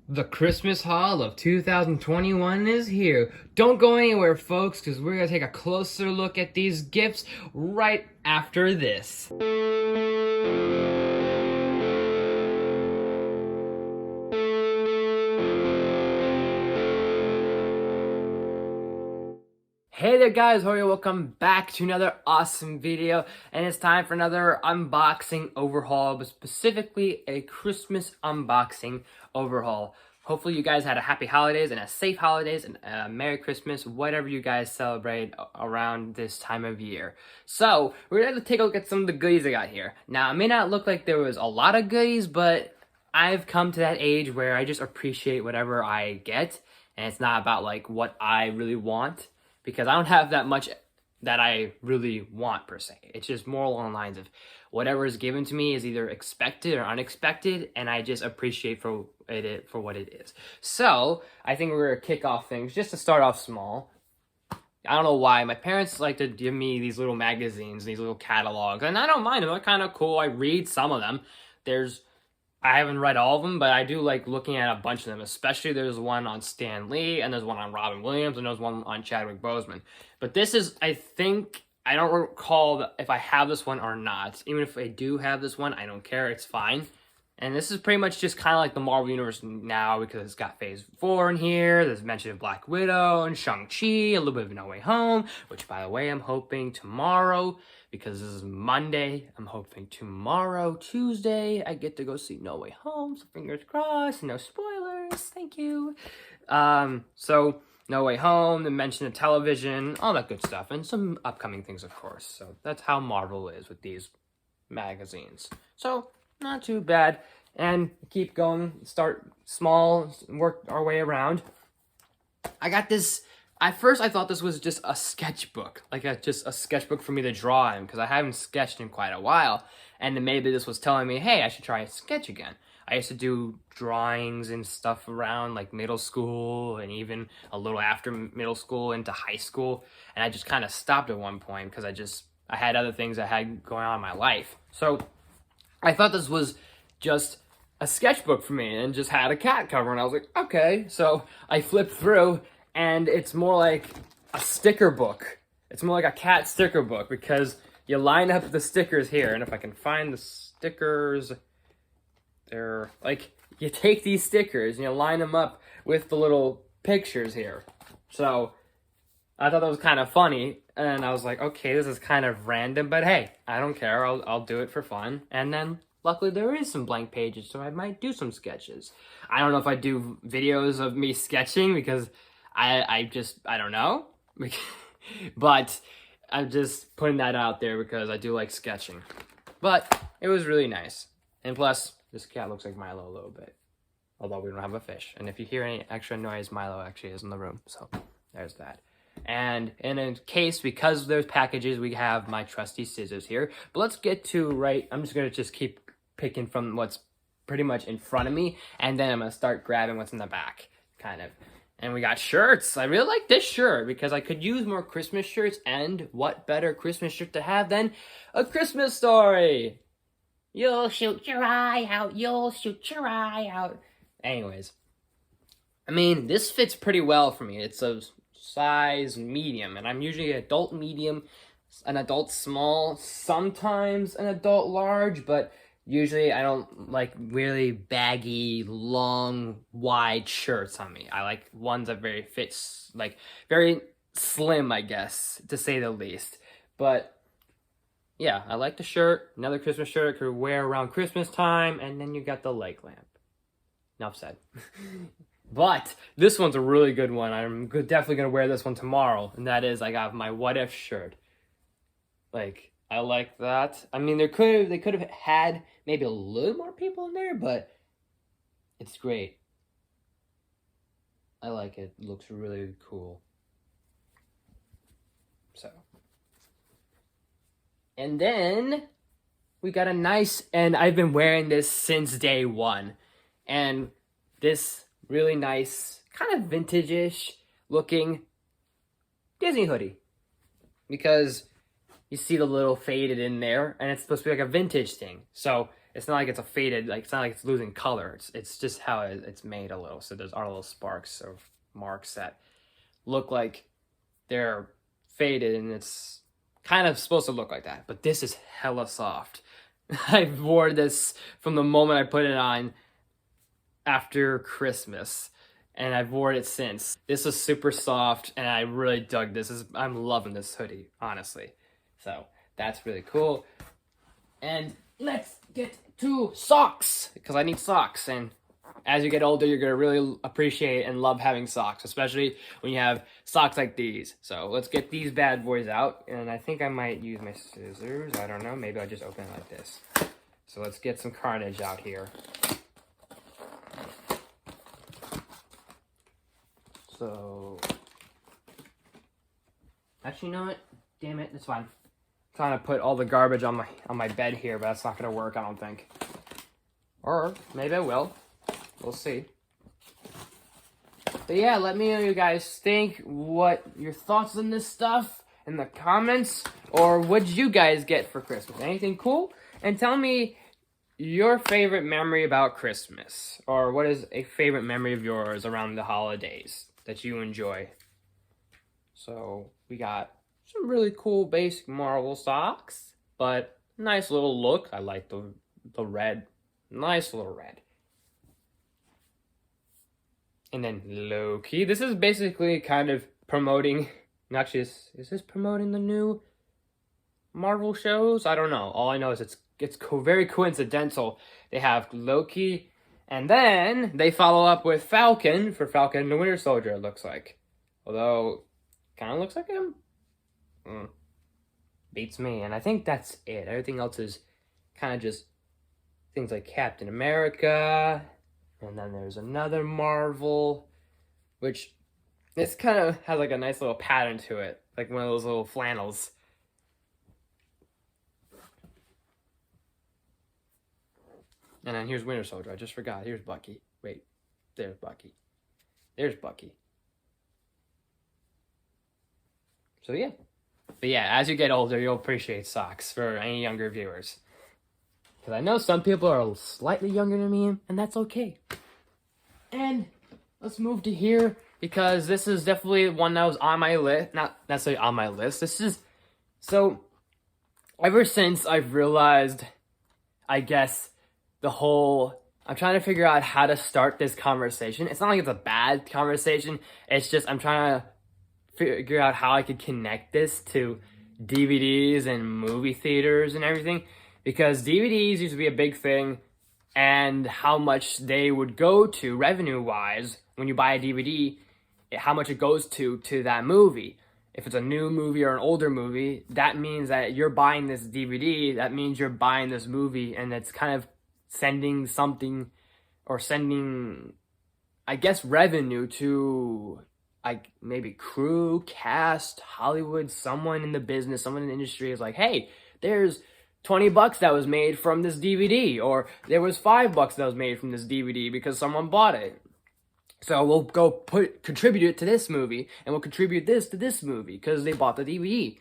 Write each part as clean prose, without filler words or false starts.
The Christmas haul of 2021 is here. Don't go anywhere, folks, because we're going to take a closer look at these gifts right after this. Hey there guys, Hoodie, welcome back to another awesome video, and it's time for another unboxing overhaul, but specifically a Christmas unboxing overhaul. Hopefully you guys had a happy holidays and a safe holidays and a Merry Christmas, whatever you guys celebrate around this time of year. So, we're going to take a look at some of the goodies I got here. Now, it may not look like there was a lot of goodies, but I've come to that age where I just appreciate whatever I get, and it's not about like what I really want, because I don't have that much that I really want per se. It's just more along the lines of whatever is given to me is either expected or unexpected, and I just appreciate for what it is. So I think we're gonna kick off things just to start off small. I don't know why my parents like to give me these little magazines, these little catalogs, and I don't mind them. They're kind of cool. I read some of them. I haven't read all of them, but I do like looking at a bunch of them, especially there's one on Stan Lee, and there's one on Robin Williams, and there's one on Chadwick Boseman. But this is, I think, I don't recall if I have this one or not. Even if I do have this one, I don't care, it's fine. And this is pretty much just kind of like the Marvel Universe now, because it's got Phase 4 in here, there's mention of Black Widow, and Shang-Chi, a little bit of No Way Home, which, by the way, I'm hoping tomorrow, because this is Monday, I'm hoping tomorrow, Tuesday, I get to go see No Way Home, so fingers crossed, no spoilers, thank you. So, No Way Home, the mention of television, all that good stuff, and some upcoming things, of course. So, that's how Marvel is with these magazines. So, not too bad. And keep going, start small, work our way around. I got this. At first, I thought this was just a sketchbook, just a sketchbook for me to draw in, because I haven't sketched in quite a while. And then maybe this was telling me, hey, I should try a sketch again. I used to do drawings and stuff around like middle school, and even a little after middle school into high school. And I just kind of stopped at one point because I had other things I had going on in my life. So I thought this was just a sketchbook for me, and just had a cat cover, and I was like, okay. So I flipped through, and it's more like a sticker book. It's more like a cat sticker book, because you line up the stickers here, and if I can find the stickers, they're like, you take these stickers and you line them up with the little pictures here. So I thought that was kind of funny, and I was like, okay, this is kind of random, but hey, I don't care, I'll do it for fun. And then luckily there is some blank pages, so I might do some sketches. I don't know if I do videos of me sketching, because I don't know. But I'm just putting that out there because I do like sketching. But it was really nice. And plus, this cat looks like Milo a little bit, although we don't have a fish. And if you hear any extra noise, Milo actually is in the room, so there's that. And in a case, because there's packages, we have my trusty scissors here. But let's get to I'm just going to just keep picking from what's pretty much in front of me, and then I'm going to start grabbing what's in the back, kind of. And we got shirts. I really like this shirt, because I could use more Christmas shirts, and what better Christmas shirt to have than A Christmas Story? You'll shoot your eye out, you'll shoot your eye out. Anyways, I mean, this fits pretty well for me. It's a size medium, and I'm usually an adult medium, an adult small, sometimes an adult large, but usually I don't like really baggy, long, wide shirts on me. I like ones that very slim, I guess, to say the least. But yeah, I like the shirt. Another Christmas shirt I could wear around Christmas time, and then you got the leg lamp. Enough said. But this one's a really good one. I'm definitely going to wear this one tomorrow, and that is, I got my What If shirt. Like, I like that. I mean, they could have had maybe a little more people in there, but it's great. I like it. It looks really cool. So. And then we got a nice, and I've been wearing this since day one, and this really nice, kind of vintage-ish looking Disney hoodie, because you see the little faded in there, and it's supposed to be like a vintage thing. So It's not like it's a faded, like it's not like it's losing color. It's just how it's made a little. So there's our little sparks or marks that look like they're faded, and it's kind of supposed to look like that. But this is hella soft. I wore this from the moment I put it on after Christmas, and I've worn it since. This is super soft, and I really dug this. I'm loving this hoodie, honestly. So that's really cool. And let's get to socks, because I need socks. And as you get older, you're gonna really appreciate and love having socks, especially when you have socks like these. So let's get these bad boys out. And I think I might use my scissors. I don't know. Maybe I'll just open it like this. So let's get some carnage out here. So, actually, you know what? Damn it, it's fine. I'm trying to put all the garbage on my bed here, but that's not gonna work, I don't think. Or maybe I will. We'll see. But yeah, let me know what you guys think, what your thoughts on this stuff in the comments, or what did you guys get for Christmas? Anything cool? And tell me your favorite memory about Christmas, or what is a favorite memory of yours around the holidays that you enjoy. So we got some really cool basic Marvel socks, but nice little look. I like the red, nice little red. And then low-key, this is basically kind of promoting, actually, is this promoting the new Marvel shows? I don't know. All I know is it's very coincidental. They have Loki, and then they follow up with Falcon for Falcon and the Winter Soldier, it looks like. Although, kind of looks like him. Beats me. And I think that's it. Everything else is kind of just things like Captain America. And then there's another Marvel, which this kind of has like a nice little pattern to it. Like one of those little flannels. And then here's Winter Soldier. I just forgot. Here's Bucky. Wait. There's Bucky. There's Bucky. So yeah. But yeah, as you get older, you'll appreciate socks for any younger viewers. Because I know some people are slightly younger than me, and that's okay. And let's move to here, because this is definitely one that was on my list. Not necessarily on my list. This is... So, ever since I've realized, I guess... I'm trying to figure out how to start this conversation. It's not like it's a bad conversation. It's just I'm trying to figure out how I could connect this to DVDs and movie theaters and everything. Because DVDs used to be a big thing, and how much they would go to revenue-wise when you buy a DVD, how much it goes to that movie. If it's a new movie or an older movie, that means that you're buying this DVD, that means you're buying this movie, and it's kind of sending something, or sending, I guess, revenue to, like, maybe crew, cast, Hollywood, someone in the business, someone in the industry is like, hey, there's $20 that was made from this DVD, or there was $5 that was made from this DVD because someone bought it. So we'll go contribute it to this movie, and we'll contribute this to this movie because they bought the DVD.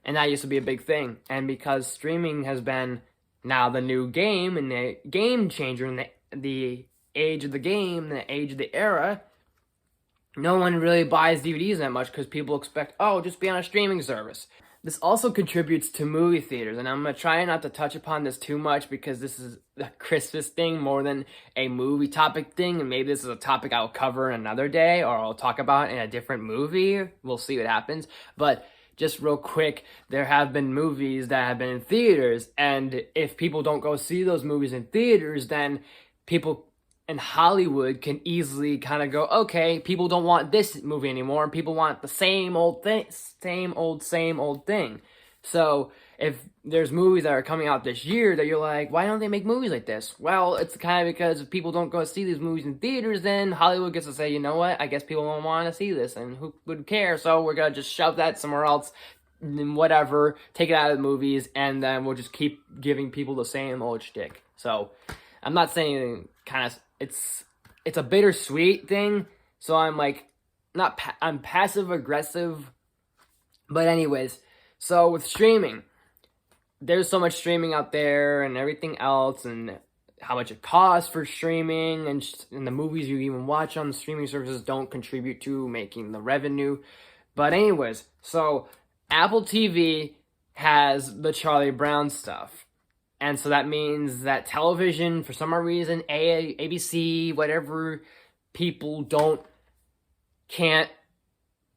And that used to be a big thing. And because streaming has been now the new game and the game changer and the age of the game, the age of the era, no one really buys DVDs that much because people expect, oh, just be on a streaming service. This also contributes to movie theaters, and I'm going to try not to touch upon this too much because this is a Christmas thing more than a movie topic thing, and maybe this is a topic I'll cover in another day, or I'll talk about in a different movie. We'll see what happens. But just real quick, there have been movies that have been in theaters, and if people don't go see those movies in theaters, then people in Hollywood can easily kind of go, okay, people don't want this movie anymore, and people want the same old thing, same old thing. So if there's movies that are coming out this year that you're like, why don't they make movies like this? Well, it's kind of because if people don't go see these movies in theaters, then Hollywood gets to say, you know what, I guess people don't want to see this, and who would care? So we're going to just shove that somewhere else, and whatever, take it out of the movies, and then we'll just keep giving people the same old shtick. So I'm not saying kind of, it's a bittersweet thing, so I'm like, I'm passive aggressive, but anyways, so with streaming, there's so much streaming out there and everything else, and how much it costs for streaming, and the movies you even watch on the streaming services don't contribute to making the revenue. But anyways, so Apple TV has the Charlie Brown stuff. And so that means that television, for some reason, ABC, whatever, people can't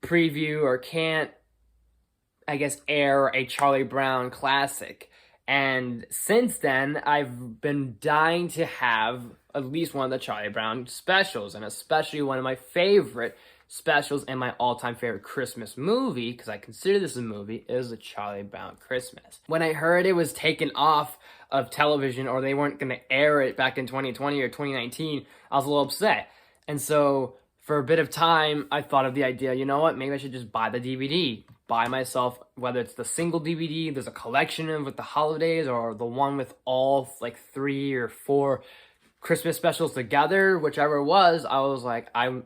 preview or can't, I guess, air a Charlie Brown classic. And since then, I've been dying to have at least one of the Charlie Brown specials, and especially one of my favorite specials and my all-time favorite Christmas movie, because I consider this a movie, is the Charlie Brown Christmas. When I heard it was taken off of television, or they weren't going to air it back in 2020 or 2019, I was a little upset. And so for a bit of time, I thought of the idea, you know what, maybe I should just buy the DVD. Buy myself, whether it's the single DVD, there's a collection of with the holidays, or the one with all like 3 or 4 Christmas specials together, whichever it was. I was like, I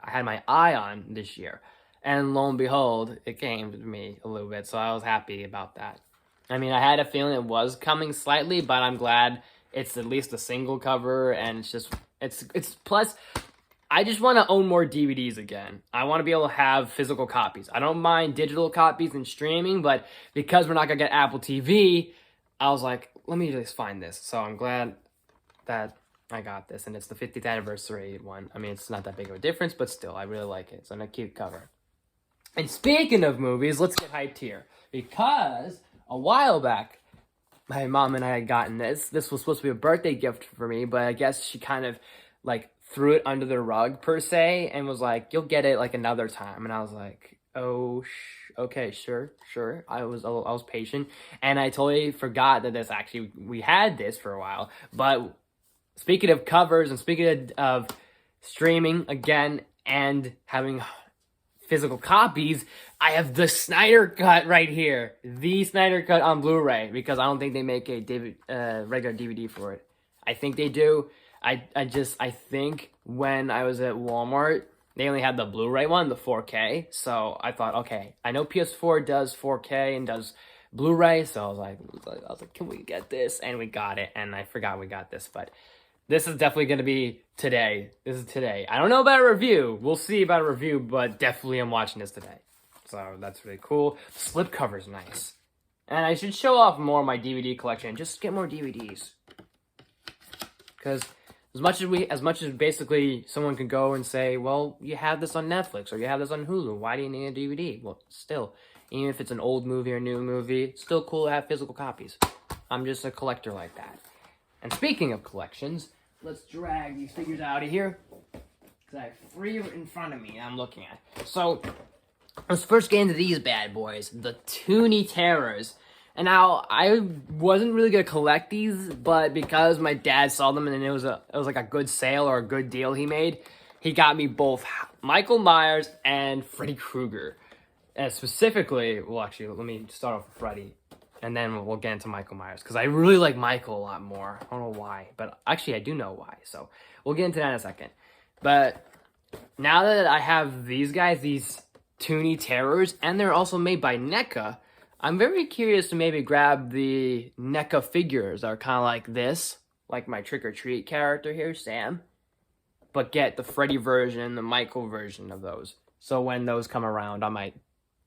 had my eye on this year. And lo and behold, it came to me a little bit, so I was happy about that. I mean, I had a feeling it was coming slightly, but I'm glad it's at least a single cover, and it's plus, I just want to own more DVDs again. I want to be able to have physical copies. I don't mind digital copies and streaming, but because we're not going to get Apple TV, I was like, let me just find this. So I'm glad that I got this, and it's the 50th anniversary one. I mean, it's not that big of a difference, but still, I really like it. It's on a cute cover. And speaking of movies, let's get hyped here, because a while back, my mom and I had gotten this. This was supposed to be a birthday gift for me, but I guess she kind of like threw it under the rug per se, and was like, you'll get it like another time. And I was like, oh, okay, sure. I was patient, and I totally forgot that we had this for a while. But speaking of covers, and speaking of streaming again and having physical copies, I have the Snyder Cut right here. The Snyder Cut on Blu-ray, because I don't think they make a regular DVD for it. I think they do. I think when I was at Walmart, they only had the Blu-ray one, the 4K. So I thought, okay, I know PS4 does 4K and does Blu-ray. So I was like, can we get this? And we got it. And I forgot we got this, but this is definitely going to be today. This is today. I don't know about a review. We'll see about a review, but definitely I'm watching this today. So that's really cool. The slipcover's nice. And I should show off more of my DVD collection. Just get more DVDs. Because as much as basically someone can go and say, well, you have this on Netflix, or you have this on Hulu, why do you need a DVD? Well, still, even if it's an old movie or new movie, it's still cool to have physical copies. I'm just a collector like that. And speaking of collections, let's drag these figures out of here, because I have 3 in front of me I'm looking at. So let's first get into these bad boys, the Toonie Terrors. And now, I wasn't really going to collect these, but because my dad saw them and it was like a good sale or a good deal he made, he got me both Michael Myers and Freddy Krueger. And specifically, well, actually, let me start off with Freddy, and then we'll get into Michael Myers, because I really like Michael a lot more. I don't know why, but actually I do know why, so we'll get into that in a second. But now that I have these guys, these Toonie Terrors, and they're also made by NECA, I'm very curious to maybe grab the NECA figures that are kind of like this, like my Trick or Treat character here, Sam, but get the Freddy version, the Michael version of those. So when those come around, I might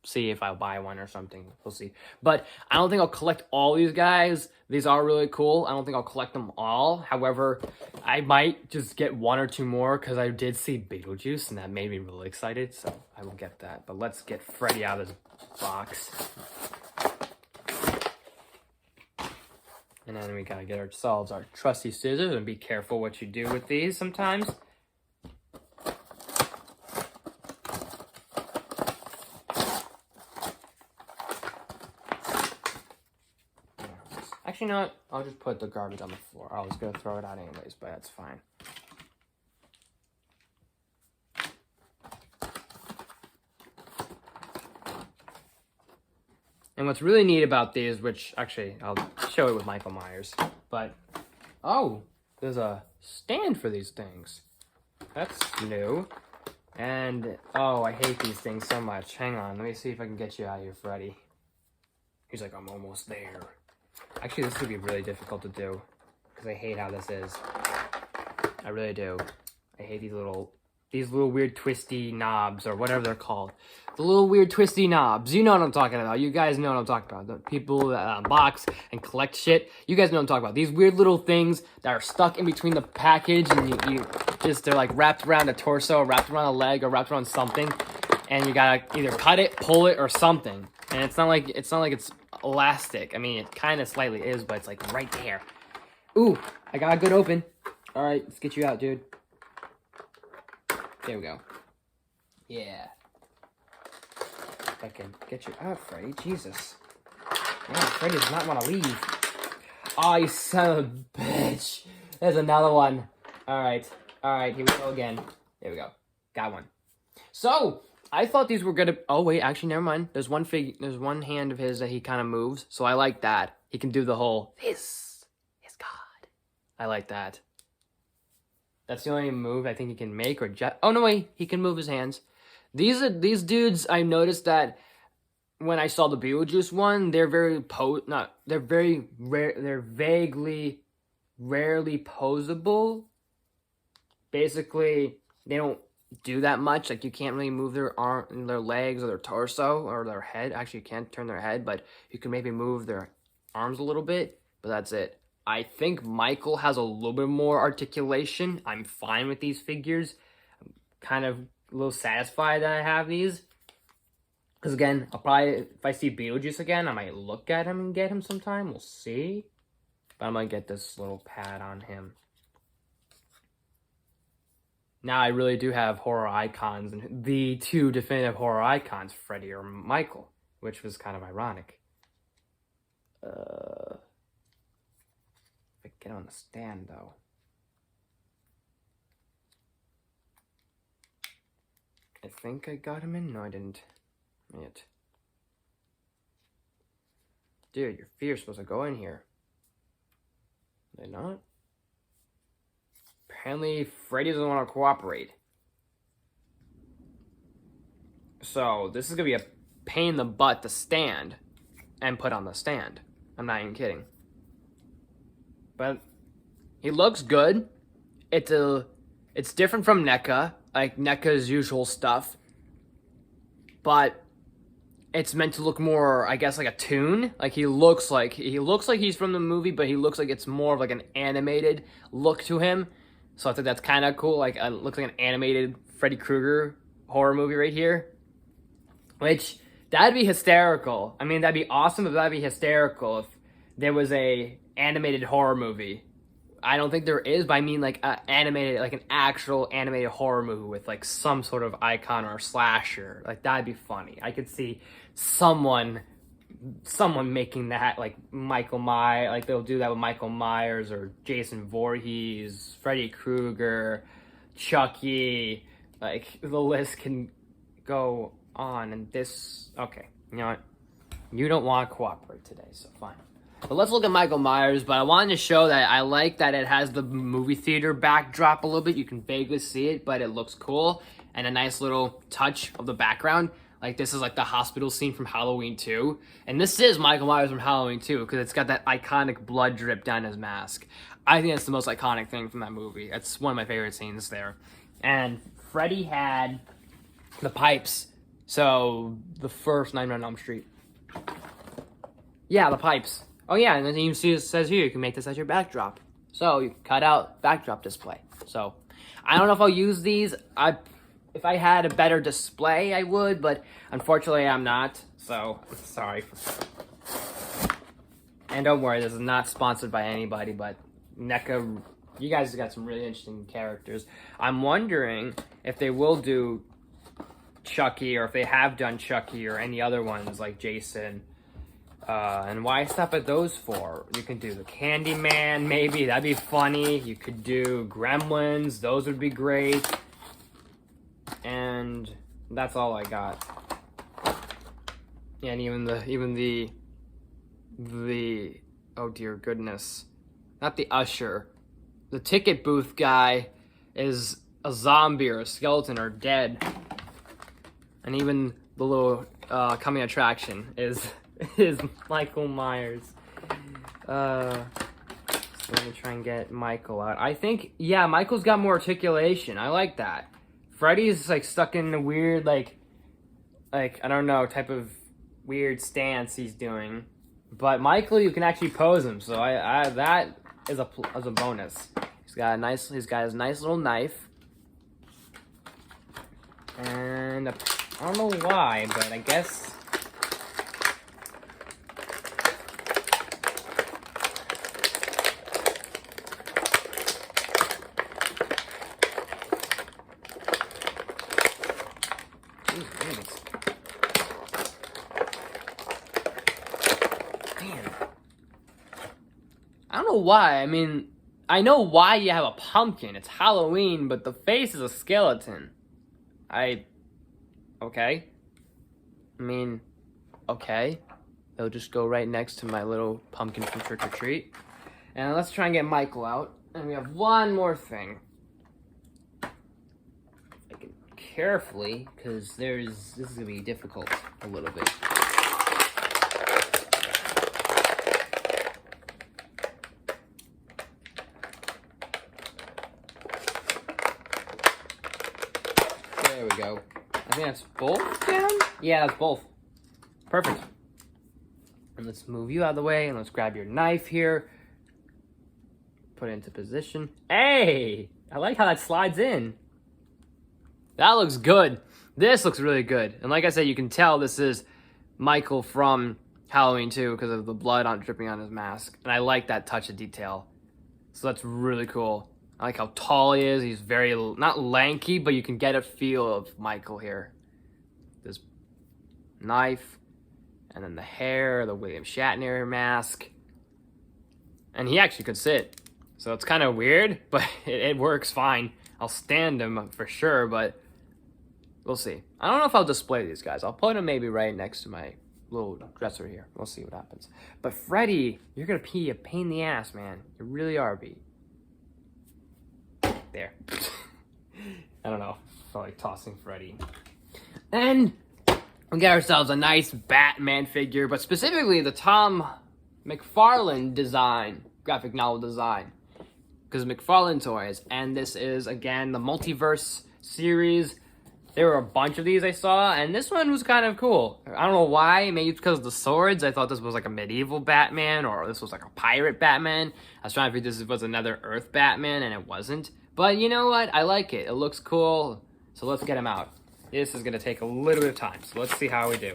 see if I'll buy one or something. We'll see. But I don't think I'll collect all these guys. These are really cool. I don't think I'll collect them all. However, I might just get 1 or 2 more, because I did see Beetlejuice, and that made me really excited. So I will get that. But let's get Freddy out of this box. And then we gotta get ourselves our trusty scissors, and be careful what you do with these sometimes. Actually, you know what? I'll just put the garbage on the floor. I was gonna throw it out anyways, but that's fine. And what's really neat about these, which actually I'll show it with Michael Myers, but oh, there's a stand for these things. That's new. And oh, I hate these things so much. Hang on, let me see if I can get you out of here, Freddy. He's like, I'm almost there. Actually, this would be really difficult to do because I hate how this is. I really do. I hate these little weird twisty knobs or whatever they're called. The little weird twisty knobs. You know what I'm talking about. You guys know what I'm talking about. The people that unbox and collect shit. You guys know what I'm talking about. These weird little things that are stuck in between the package and they're like wrapped around a torso, wrapped around a leg, or wrapped around something. And you gotta either cut it, pull it, or something. And it's not like it's elastic. I mean, it kind of slightly is, but it's like right there. Ooh, I got a good open. All right, let's get you out, dude. There we go. Yeah. If I can get you out, Freddy. Jesus. Man, Freddy does not want to leave. Oh, you son of a bitch. There's another one. All right, here we go again. There we go. Got one. So, I thought these were gonna... Oh, wait, actually, never mind. There's one hand of his that he kind of moves, so I like that. He can do the whole, this is God. I like that. That's the only move I think he can make, or jet... Oh, no, wait, he can move his hands. These dudes, I noticed that when I saw the Beetlejuice one, they're very they're vaguely, rarely posable. Basically, they don't do that much. Like, you can't really move their legs or their torso or their head. Actually, you can't turn their head, but you can maybe move their arms a little bit, but that's it. I think Michael has a little bit more articulation. I'm fine with these figures. I'm kind of a little satisfied that I have these. Because again, I'll probably, if I see Beetlejuice again, I might look at him and get him sometime. We'll see. But I'm going to get this little pad on him. Now I really do have horror icons, and the two definitive horror icons, Freddy or Michael, which was kind of ironic. If I get on the stand, though. I think I got him in. No, I didn't. Yet. Dude, your feet are supposed to go in here. Are they not? Apparently, Freddy doesn't want to cooperate. So, this is going to be a pain in the butt to stand and put on the stand. I'm not even kidding. But he looks good. It's different from NECA, like NECA's usual stuff. But it's meant to look more, I guess, like a toon. Like he looks like he's from the movie, but he looks like it's more of like an animated look to him. So I think that's kind of cool. Like, it looks like an animated Freddy Krueger horror movie right here. Which, that'd be hysterical. I mean, that'd be awesome if that'd be hysterical if there was a animated horror movie. I don't think there is, but I mean like animated, like an actual animated horror movie with like some sort of icon or slasher. Like, that'd be funny. I could see someone making that, like Michael Myers, like they'll do that with Michael Myers or Jason Voorhees, Freddy Krueger, Chucky. Like, the list can go on. And this, okay, you know what? You don't want to cooperate today, so fine. But let's look at Michael Myers. But I wanted to show that I like that it has the movie theater backdrop a little bit. You can vaguely see it, but it looks cool. And a nice little touch of the background. Like, this is like the hospital scene from Halloween 2. And this is Michael Myers from Halloween 2 because it's got that iconic blood drip down his mask. I think that's the most iconic thing from that movie. That's one of my favorite scenes there. And Freddy had the pipes. So, the first Nightmare on Elm Street. Yeah, the pipes. Oh yeah, and then you see it says here, you can make this as your backdrop. So, you cut out backdrop display. So, I don't know if I'll use these. If I had a better display, I would, but unfortunately I'm not, so sorry. And don't worry, this is not sponsored by anybody, but NECA, you guys got some really interesting characters. I'm wondering if they will do Chucky, or if they have done Chucky, or any other ones like Jason. And why stop at those four? You can do the Candyman, maybe, that'd be funny. You could do Gremlins, those would be great. And that's all I got. Yeah, and even the oh dear goodness, not the usher, the ticket booth guy is a zombie or a skeleton or dead. And even the little coming attraction is Michael Myers. So let me try and get Michael out. I think, yeah, Michael's got more articulation. I like that. Freddy's like stuck in a weird, like I don't know, type of weird stance he's doing. But Michael, you can actually pose him, so I that is a bonus. He's got his nice little knife, and I don't know why, but I guess. I don't know why. I mean, I know why you have a pumpkin. It's Halloween, but the face is a skeleton. Okay. I mean, okay. They'll just go right next to my little pumpkin from Trick or Treat. And let's try and get Michael out. And we have one more thing. I can carefully, because this is gonna be difficult a little bit. There we go. I think that's both down? Yeah, that's both. Perfect. And let's move you out of the way, and let's grab your knife here. Put it into position. Hey! I like how that slides in. That looks good. This looks really good. And like I said, you can tell this is Michael from Halloween 2 because of the blood dripping on his mask. And I like that touch of detail. So that's really cool. I like how tall he is. He's very, not lanky, but you can get a feel of Michael here. This knife, and then the hair, the William Shatner mask. And he actually could sit. So it's kind of weird, but it works fine. I'll stand him for sure, but we'll see. I don't know if I'll display these guys. I'll put them maybe right next to my little dresser here. We'll see what happens. But Freddy, you're going to be a pain in the ass, man. You really are, B. There. I don't know. I felt like tossing Freddy. And we get ourselves a nice Batman figure, but specifically the Tom McFarlane design, graphic novel design, because McFarlane Toys. And this is, again, the Multiverse series. There were a bunch of these I saw, and this one was kind of cool. I don't know why. Maybe it's because of the swords. I thought this was like a medieval Batman, or this was like a pirate Batman. I was trying to figure this was another Earth Batman, and it wasn't. But you know what? I like it. It looks cool. So let's get him out. This is going to take a little bit of time, so let's see how we do.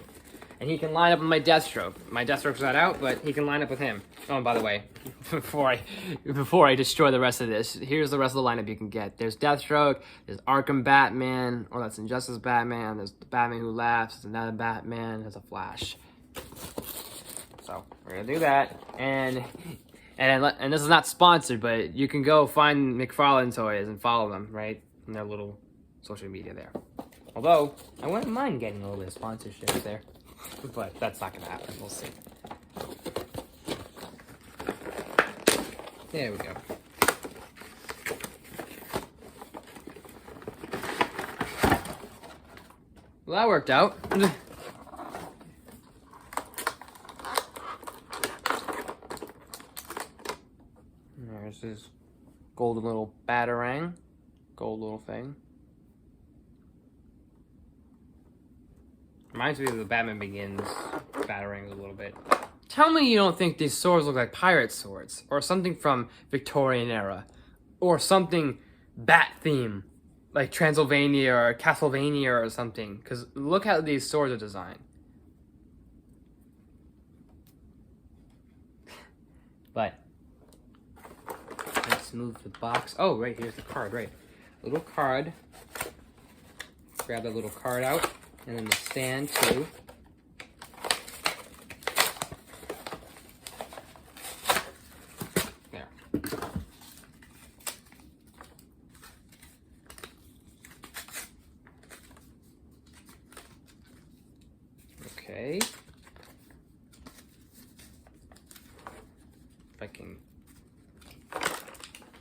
And he can line up with my Deathstroke. My Deathstroke's not out, but he can line up with him. Oh, and by the way, before I destroy the rest of this, here's the rest of the lineup you can get. There's Deathstroke, there's Arkham Batman, or that's Injustice Batman, there's the Batman Who Laughs, there's another Batman, there's a Flash. So, we're going to do that. And this is not sponsored, but you can go find McFarlane Toys and follow them, right? In their little social media there. Although, I wouldn't mind getting a little bit of sponsorship there. But that's not going to happen. We'll see. There we go. Well, that worked out. There's this golden little batarang. Gold little thing. Reminds me of the Batman Begins Batarang a little bit. Tell me you don't think these swords look like pirate swords, or something from Victorian era, or something bat theme, like Transylvania or Castlevania or something, because look how these swords are designed. But, let's move the box. Oh, right, here's the card, right. Little card. Grab that little card out. And then the stand, too. There. Okay. If I can...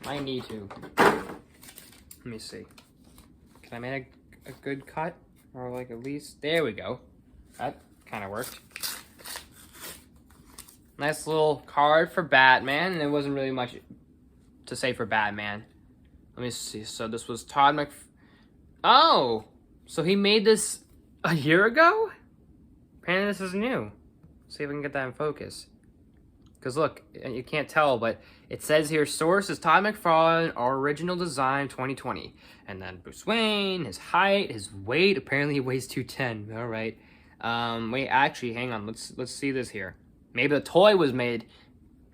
I need to. Let me see. Can I make a good cut? Or like at least, there we go. That kind of worked. Nice little card for Batman, and it wasn't really much to say for Batman. Let me see. So this was Todd Mc... Oh! So he made this a year ago? Apparently this is new. See if we can get that in focus. Because look, you can't tell, but it says here, source is Todd McFarlane, original design 2020. And then Bruce Wayne, his height, his weight, apparently he weighs 210. All right. Wait, actually, hang on. Let's see this here. Maybe the toy was made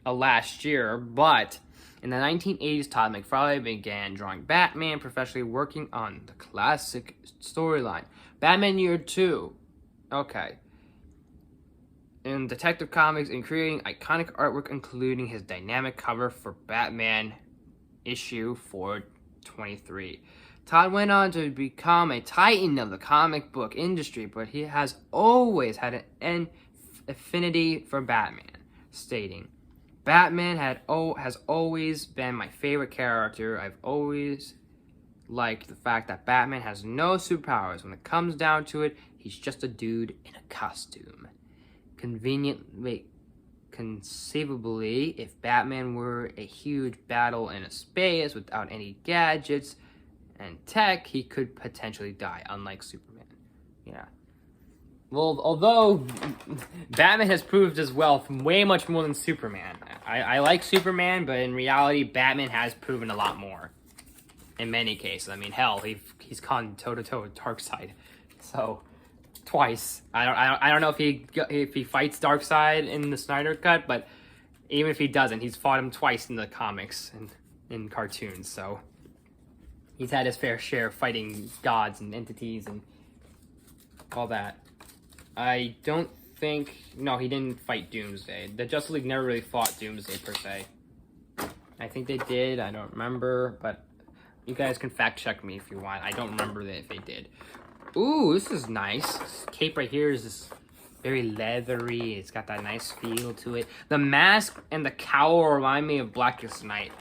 last year, but in the 1980s, Todd McFarlane began drawing Batman, professionally working on the classic storyline. Batman Year 2. Okay. In Detective Comics and creating iconic artwork, including his dynamic cover for Batman issue 423. Todd went on to become a titan of the comic book industry, but he has always had an affinity for Batman, stating, Batman has always been my favorite character. I've always liked the fact that Batman has no superpowers. When it comes down to it, he's just a dude in a costume. Conceivably, if Batman were a huge battle in a space without any gadgets and tech, he could potentially die, unlike Superman. Yeah. Well, although Batman has proved his wealth way much more than Superman. I like Superman, but in reality, Batman has proven a lot more. In many cases. I mean, hell, he's gone toe-to-toe with Darkseid. So... twice. I don't know if he fights Darkseid in the Snyder Cut, but even if he doesn't, he's fought him twice in the comics and in cartoons. So he's had his fair share of fighting gods and entities and all that. I don't think... No, he didn't fight Doomsday. The Justice League never really fought Doomsday per se. I think they did. I don't remember, but you guys can fact check me if you want. I don't remember that if they did. Ooh, this is nice. This cape right here is just very leathery. It's got that nice feel to it. The mask and the cowl remind me of Blackest Night.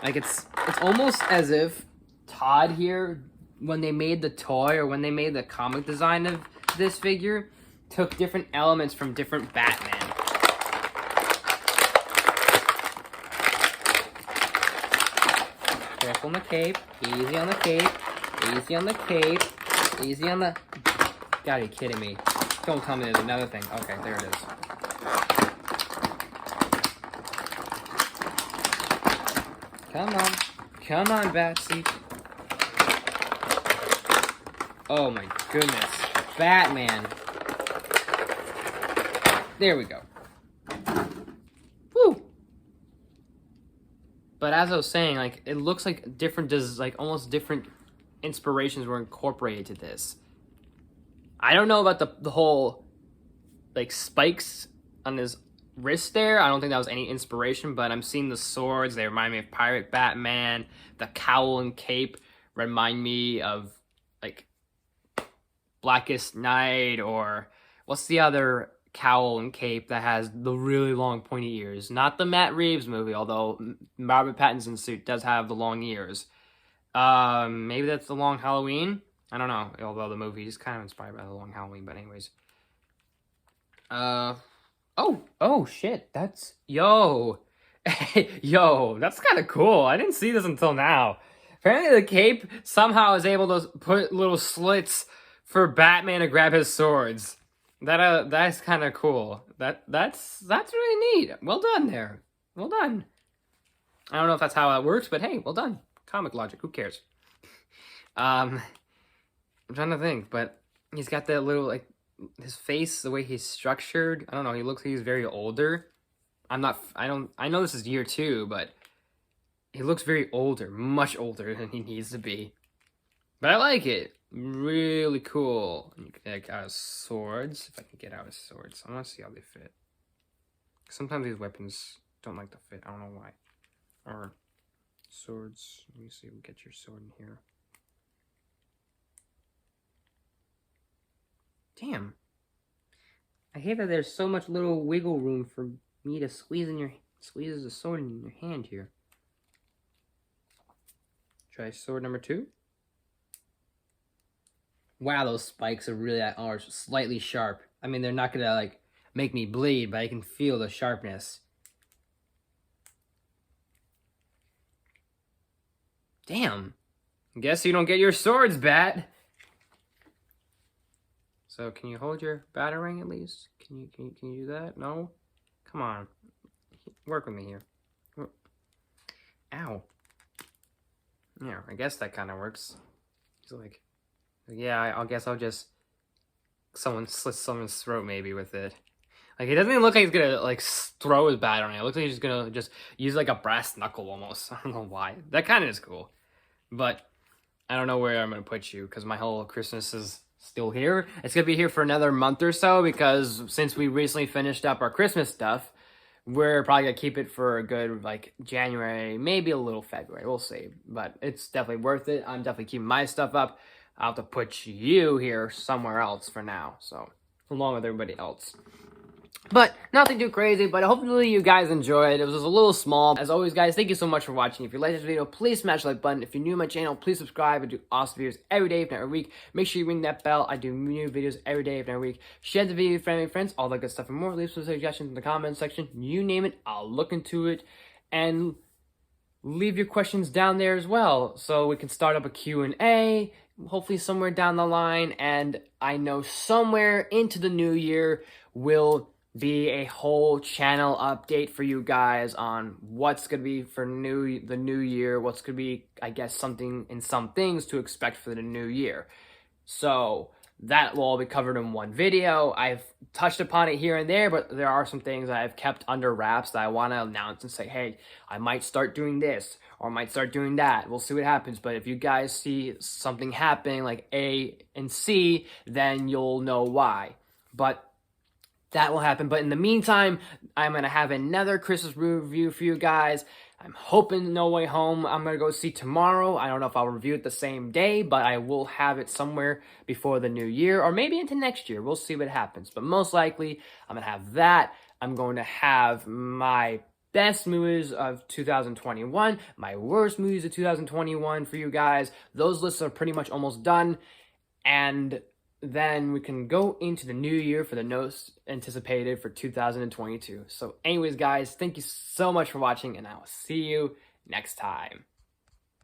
Like, it's almost as if Todd here, when they made the toy or when they made the comic design of this figure, took different elements from different Batman. Careful on the cape. Easy on the cape. Easy on the cape. Easy on the... Gotta be kidding me. Don't tell me there's another thing. Okay, there it is. Come on. Come on, Batsy. Oh my goodness. Batman. There we go. Woo! But as I was saying, like, it looks like different, like, almost different inspirations were incorporated to this. I don't know about the whole like spikes on his wrist there. I don't think that was any inspiration, but I'm seeing the swords. They remind me of Pirate Batman. The cowl and cape remind me of like Blackest Night, or what's the other cowl and cape that has the really long pointy ears? Not the Matt Reeves movie, although Robert Pattinson's suit does have the long ears. Maybe that's The Long Halloween? I don't know, although the movie is kind of inspired by The Long Halloween, but anyways. Oh, shit, that's, yo, that's kind of cool. I didn't see this until now. Apparently the cape somehow is able to put little slits for Batman to grab his swords. That's kind of cool. That's really neat. Well done there. Well done. I don't know if that's how it works, but hey, well done. Comic logic, who cares? I'm trying to think, but he's got that little, like, his face, the way he's structured, I don't know, he looks like he's very older. I know this is year 2, but he looks very older, much older than he needs to be. But I like it. Really cool. You can get out his swords, if I can get out his swords. I want to see how they fit. Sometimes these weapons don't like to fit, I don't know why. Or swords. Let me see. We'll get your sword in here. Damn. I hate that there's so much little wiggle room for me to squeeze the sword in your hand here. Try sword number 2. Wow, those spikes are slightly sharp. I mean, they're not gonna like make me bleed, but I can feel the sharpness. Damn. Guess you don't get your swords, bat. So can you hold your batarang at least? Can you do that? No? Come on. Work with me here. Ow. Yeah, I guess that kind of works. He's like, yeah, I guess I'll just slit someone's throat maybe with it. Like, it doesn't even look like he's gonna like throw his batarang. It looks like he's just gonna just use like a brass knuckle almost. I don't know why. That kind of is cool, but I don't know where I'm gonna put you because my whole Christmas is still here. It's gonna be here for another month or so because since we recently finished up our Christmas stuff, we're probably gonna keep it for a good like January, maybe a little February. We'll see, but it's definitely worth it. I'm definitely keeping my stuff up. I'll have to put you here somewhere else for now, so along with everybody else. But nothing too crazy, but hopefully you guys enjoyed. It was just a little small. As always, guys, thank you so much for watching. If you like this video, please smash the like button. If you're new to my channel, please subscribe. I do awesome videos every day, if not every week. Make sure you ring that bell. I do new videos every day, if not every week. Share the video with family and friends, all that good stuff and more. Leave some suggestions in the comments section. You name it, I'll look into it. And leave your questions down there as well, so we can start up a Q&A, hopefully somewhere down the line. And I know somewhere into the new year will be a whole channel update for you guys on what's going to be for the new year, what's going to be, I guess, some things to expect for the new year. So that will all be covered in one video. I've touched upon it here and there, but there are some things that I've kept under wraps that I want to announce and say, hey, I might start doing this or I might start doing that. We'll see what happens. But if you guys see something happening like A and C, then you'll know why. But that will happen. But in the meantime, I'm going to have another Christmas review for you guys. I'm hoping No Way Home I'm going to go see tomorrow. I don't know if I'll review it the same day, but I will have it somewhere before the new year or maybe into next year. We'll see what happens. But most likely, I'm going to have that. I'm going to have my best movies of 2021, my worst movies of 2021 for you guys. Those lists are pretty much almost done. And then we can go into the new year for the most anticipated for 2022. So anyways, guys, thank you so much for watching, and I will see you next time.